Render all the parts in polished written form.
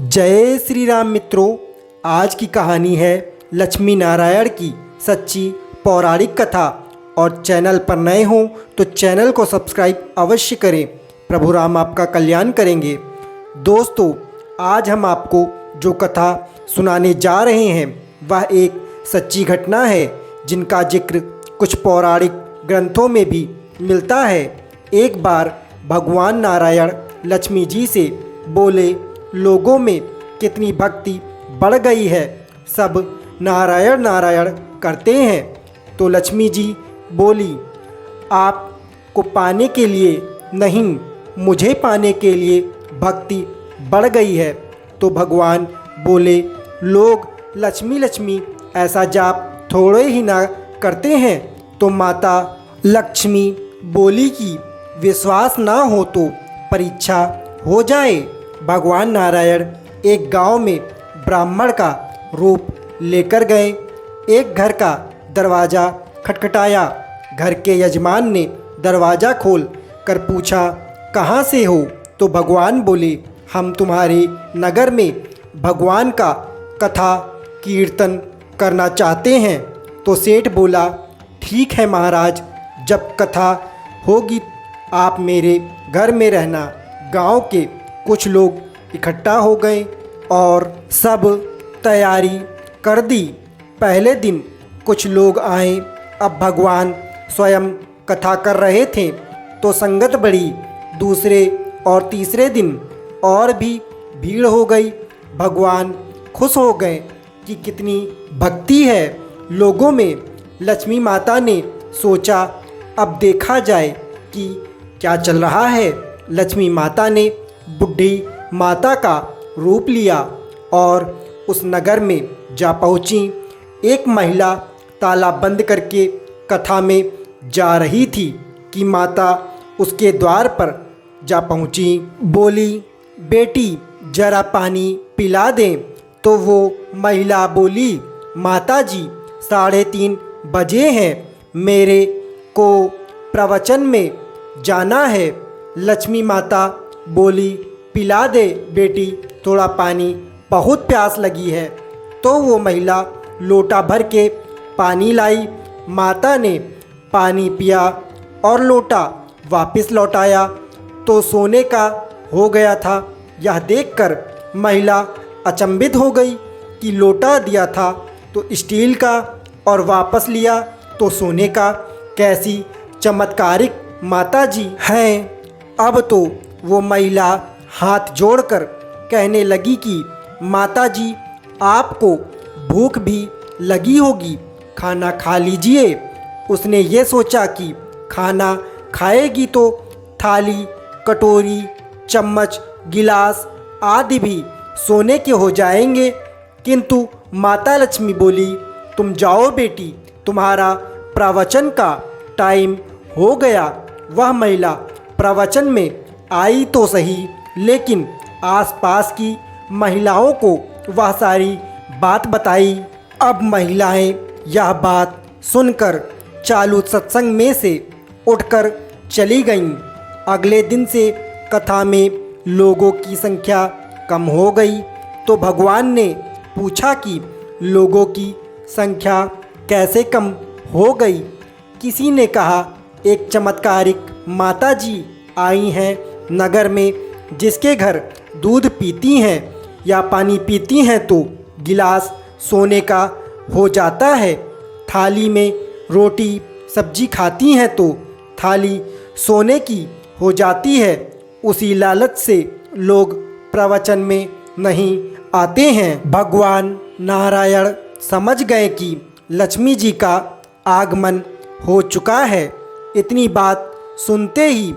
जय श्री राम मित्रों। आज की कहानी है लक्ष्मी नारायण की सच्ची पौराणिक कथा। और चैनल पर नए हों तो चैनल को सब्सक्राइब अवश्य करें। प्रभु राम आपका कल्याण करेंगे। दोस्तों, आज हम आपको जो कथा सुनाने जा रहे हैं वह एक सच्ची घटना है जिनका जिक्र कुछ पौराणिक ग्रंथों में भी मिलता है। एक बार भगवान नारायण लक्ष्मी जी से बोले, लोगों में कितनी भक्ति बढ़ गई है, सब नारायण नारायण करते हैं। तो लक्ष्मी जी बोली, आपको पाने के लिए नहीं, मुझे पाने के लिए भक्ति बढ़ गई है। तो भगवान बोले, लोग लक्ष्मी लक्ष्मी ऐसा जाप थोड़े ही ना करते हैं। तो माता लक्ष्मी बोली कि विश्वास ना हो तो परीक्षा हो जाए। भगवान नारायण एक गांव में ब्राह्मण का रूप लेकर गए। एक घर का दरवाज़ा खटखटाया। घर के यजमान ने दरवाज़ा खोल कर पूछा, कहाँ से हो? तो भगवान बोले, हम तुम्हारे नगर में भगवान का कथा कीर्तन करना चाहते हैं। तो सेठ बोला, ठीक है महाराज, जब कथा होगी आप मेरे घर में रहना। गांव के कुछ लोग इकट्ठा हो गए और सब तैयारी कर दी। पहले दिन कुछ लोग आए। अब भगवान स्वयं कथा कर रहे थे तो संगत बढ़ी। दूसरे और तीसरे दिन और भी भीड़ हो गई। भगवान खुश हो गए कि कितनी भक्ति है लोगों में। लक्ष्मी माता ने सोचा, अब देखा जाए कि क्या चल रहा है। लक्ष्मी माता ने बुढ़ी माता का रूप लिया और उस नगर में जा पहुंची। एक महिला ताला बंद करके कथा में जा रही थी कि माता उसके द्वार पर जा पहुंची। बोली, बेटी जरा पानी पिला दें। तो वो महिला बोली, माता जी 3:30 बजे हैं, मेरे को प्रवचन में जाना है। लक्ष्मी माता बोली, पिला दे बेटी थोड़ा पानी, बहुत प्यास लगी है। तो वो महिला लोटा भर के पानी लाई। माता ने पानी पिया और लोटा वापस लौटाया तो सोने का हो गया था। यह देखकर महिला अचंभित हो गई कि लोटा दिया था तो स्टील का और वापस लिया तो सोने का। कैसी चमत्कारिक माता जी हैं। अब तो वो महिला हाथ जोड़कर कहने लगी कि माता जी, आपको भूख भी लगी होगी, खाना खा लीजिए। उसने ये सोचा कि खाना खाएगी तो थाली, कटोरी, चम्मच, गिलास आदि भी सोने के हो जाएंगे। किंतु माता लक्ष्मी बोली, तुम जाओ बेटी, तुम्हारा प्रवचन का टाइम हो गया। वह महिला प्रवचन में आई तो सही, लेकिन आसपास की महिलाओं को वह सारी बात बताई। अब महिलाएं यह बात सुनकर चालू सत्संग में से उठकर चली गईं। अगले दिन से कथा में लोगों की संख्या कम हो गई। तो भगवान ने पूछा कि लोगों की संख्या कैसे कम हो गई? किसी ने कहा, एक चमत्कारिक माता जी आई हैं नगर में, जिसके घर दूध पीती हैं या पानी पीती हैं तो गिलास सोने का हो जाता है। थाली में रोटी सब्जी खाती हैं तो थाली सोने की हो जाती है। उसी लालच से लोग प्रवचन में नहीं आते हैं। भगवान नारायण समझ गए कि लक्ष्मी जी का आगमन हो चुका है। इतनी बात सुनते ही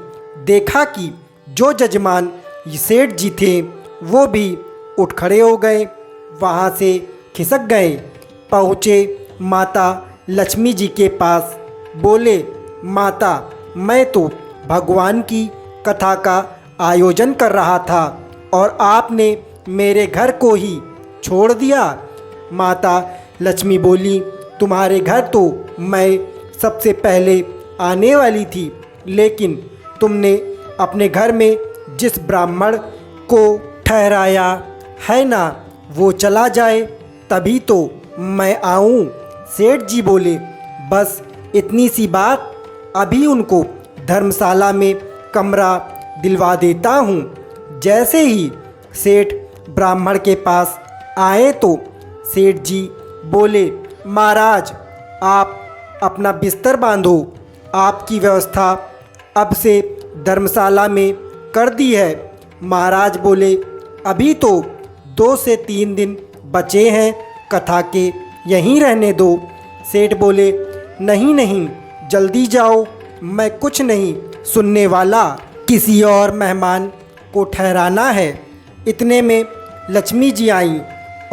देखा कि जो जजमान सेठ जी थे वो भी उठ खड़े हो गए, वहाँ से खिसक गए। पहुँचे माता लक्ष्मी जी के पास। बोले, माता, मैं तो भगवान की कथा का आयोजन कर रहा था और आपने मेरे घर को ही छोड़ दिया। माता लक्ष्मी बोली, तुम्हारे घर तो मैं सबसे पहले आने वाली थी, लेकिन तुमने अपने घर में जिस ब्राह्मण को ठहराया है ना, वो चला जाए तभी तो मैं आऊँ। सेठ जी बोले, बस इतनी सी बात, अभी उनको धर्मशाला में कमरा दिलवा देता हूँ। जैसे ही सेठ ब्राह्मण के पास आए तो सेठ जी बोले, महाराज आप अपना बिस्तर बांधो, आपकी व्यवस्था अब से धर्मशाला में कर दी है। महाराज बोले, अभी तो 2 से 3 दिन बचे हैं कथा के, यहीं रहने दो। सेठ बोले, नहीं नहीं, जल्दी जाओ, मैं कुछ नहीं सुनने वाला, किसी और मेहमान को ठहराना है। इतने में लक्ष्मी जी आईं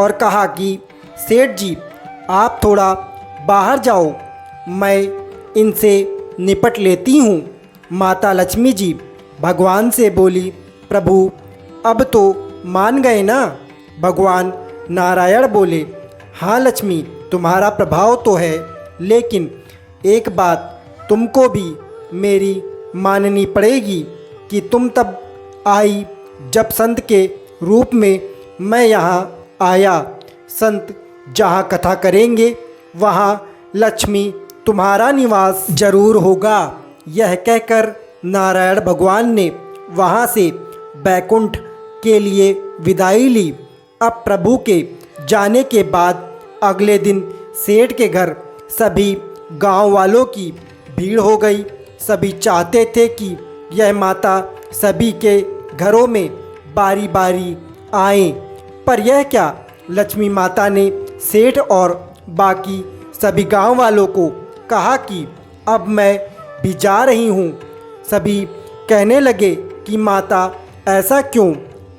और कहा कि सेठ जी आप थोड़ा बाहर जाओ, मैं इनसे निपट लेती हूँ। माता लक्ष्मी जी भगवान से बोली, प्रभु अब तो मान गए ना? भगवान नारायण बोले, हाँ लक्ष्मी, तुम्हारा प्रभाव तो है, लेकिन एक बात तुमको भी मेरी माननी पड़ेगी कि तुम तब आई जब संत के रूप में मैं यहाँ आया। संत जहाँ कथा करेंगे वहाँ लक्ष्मी तुम्हारा निवास जरूर होगा। यह कहकर नारायण भगवान ने वहाँ से बैकुंठ के लिए विदाई ली। अब प्रभु के जाने के बाद अगले दिन सेठ के घर सभी गांव वालों की भीड़ हो गई। सभी चाहते थे कि यह माता सभी के घरों में बारी बारी आएं, पर यह क्या, लक्ष्मी माता ने सेठ और बाकी सभी गांव वालों को कहा कि अब मैं भी जा रही हूँ। सभी कहने लगे कि माता ऐसा क्यों,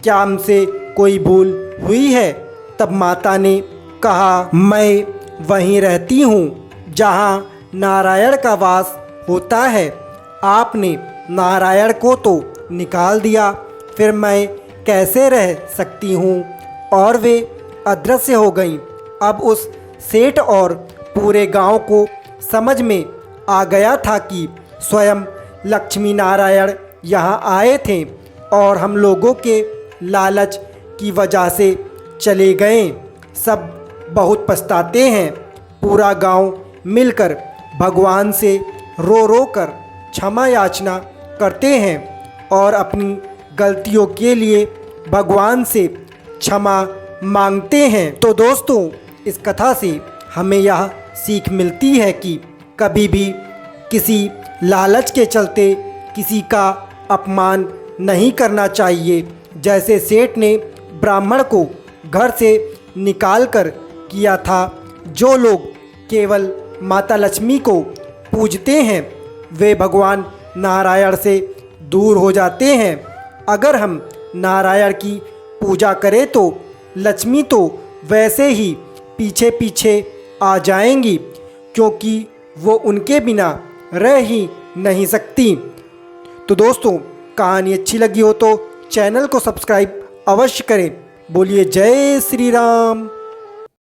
क्या हमसे कोई भूल हुई है? तब माता ने कहा, मैं वहीं रहती हूँ जहाँ नारायण का वास होता है। आपने नारायण को तो निकाल दिया, फिर मैं कैसे रह सकती हूँ? और वे अदृश्य हो गईं। अब उस सेठ और पूरे गांव को समझ में आ गया था कि स्वयं लक्ष्मी नारायण यहाँ आए थे और हम लोगों के लालच की वजह से चले गए। सब बहुत पछताते हैं। पूरा गांव मिलकर भगवान से रो रो कर क्षमा याचना करते हैं और अपनी गलतियों के लिए भगवान से क्षमा मांगते हैं। तो दोस्तों, इस कथा से हमें यह सीख मिलती है कि कभी भी किसी लालच के चलते किसी का अपमान नहीं करना चाहिए। जैसे सेठ ने ब्राह्मण को घर से निकालकर किया था। जो लोग केवल माता लक्ष्मी को पूजते हैं वे भगवान नारायण से दूर हो जाते हैं। अगर हम नारायण की पूजा करें तो लक्ष्मी तो वैसे ही पीछे पीछे आ जाएंगी, क्योंकि वो उनके बिना रह ही नहीं सकती। तो दोस्तों, कहानी अच्छी लगी हो तो चैनल को सब्सक्राइब अवश्य करें। बोलिए जय श्री राम।